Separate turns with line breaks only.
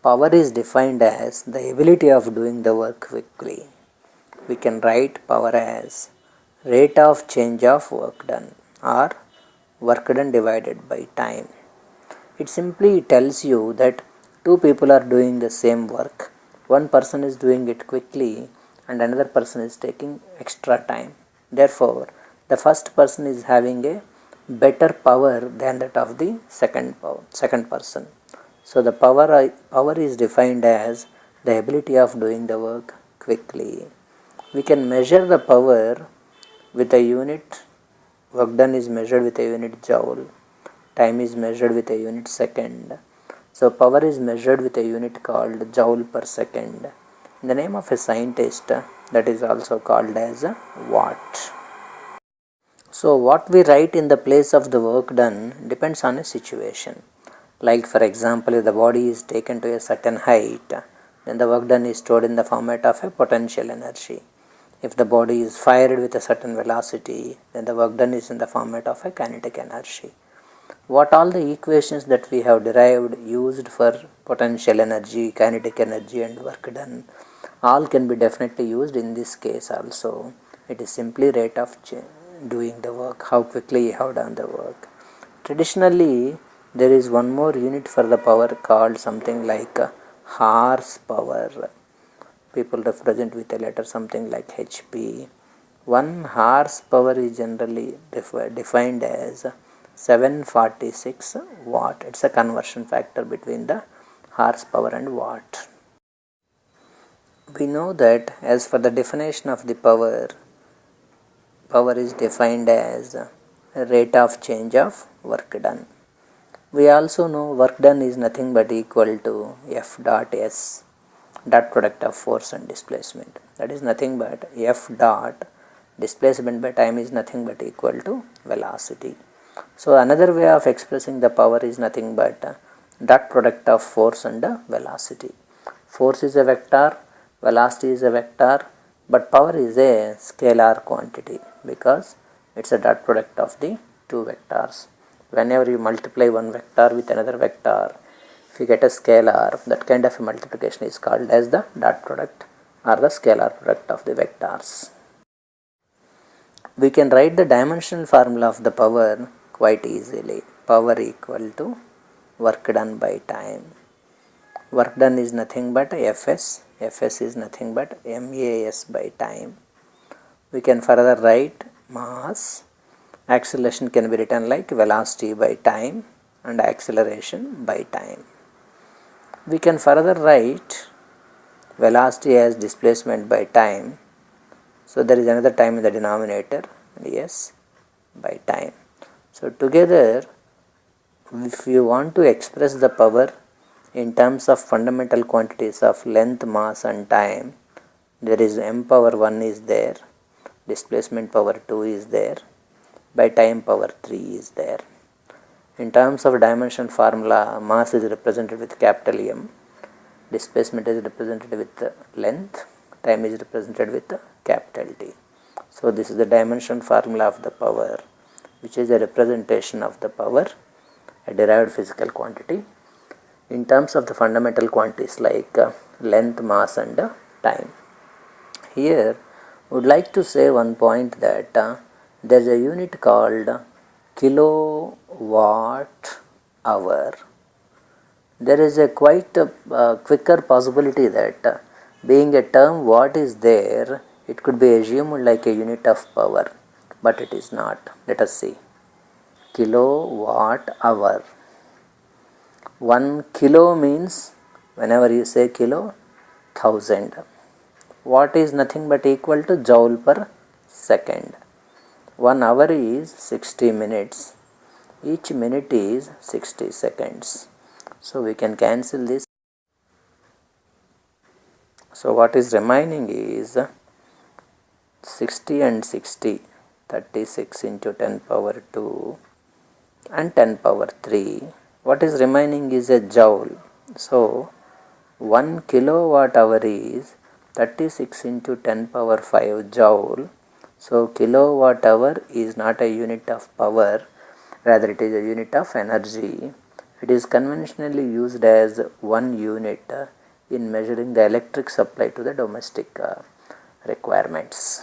Power is defined as the ability of doing the work quickly. We can write power as rate of change of work done or work done divided by time. It simply tells you that two people are doing the same work. One person is doing it quickly and another person is taking extra time. Therefore, the first person is having a better power than that of the second person. So the power is defined as the ability of doing the work quickly. We can measure the power with a unit. Work done is measured with a unit joule. Time is measured with a unit second. So power is measured with a unit called joule per second. In the name of a scientist, that is also called as a watt. So what we write in the place of the work done depends on a situation. Like for example, if the body is taken to a certain height, then the work done is stored in the format of a potential energy. If the body is fired with a certain velocity, then the work done is in the format of a kinetic energy. What all the equations that we have derived used for potential energy, kinetic energy and work done, all can be definitely used in this case also. It is simply rate of doing the work, how quickly you have done the work. Traditionally, there is one more unit for the power called something like horsepower. People represent with a letter something like HP. 1 horsepower is generally defined as 746 watt. It's a conversion factor between the horsepower and watt. We know that as for the definition of the power, power is defined as rate of change of work done. We also know work done is nothing but equal to F dot S, dot product of force and displacement. That is nothing but F dot displacement by time is nothing but equal to velocity. So another way of expressing the power is nothing but dot product of force and velocity. Force is a vector, velocity is a vector, but power is a scalar quantity because it's a dot product of the two vectors. Whenever you multiply one vector with another vector, if you get a scalar, that kind of a multiplication is called as the dot product or the scalar product of the vectors. We can write the dimensional formula of the power quite easily. Power equal to work done by time. Work done is nothing but Fs. Fs is nothing but MAS by time. We can further write mass. Acceleration can be written like velocity by time and acceleration by time. We can further write velocity as displacement by time. So there is another time in the denominator, yes, by time. So together, if you want to express the power in terms of fundamental quantities of length, mass and time, there is m power 1 is there, displacement power 2 is there, by time power 3 is there. In terms of dimension formula, mass is represented with capital M, displacement is represented with length, time is represented with capital T. So this is the dimension formula of the power, which is a representation of the power, a derived physical quantity, in terms of the fundamental quantities like length, mass and time. Here would like to say one point that there is a unit called kilowatt hour. There is a quite quicker possibility that being a term watt is there, it could be assumed like a unit of power, but it is not. Let us see. Kilowatt hour. 1 kilo means, whenever you say kilo, 1000. Watt is nothing but equal to joule per second. 1 hour is 60 minutes. Each minute is 60 seconds. So we can cancel this. So what is remaining is 60 and 60, 36 into 10 power 2 and 10 power 3. What is remaining is a joule. So 1 kilowatt hour is 36 into 10 power 5 joule. So kilowatt hour is not a unit of power, rather it is a unit of energy. It is conventionally used as one unit in measuring the electric supply to the domestic requirements.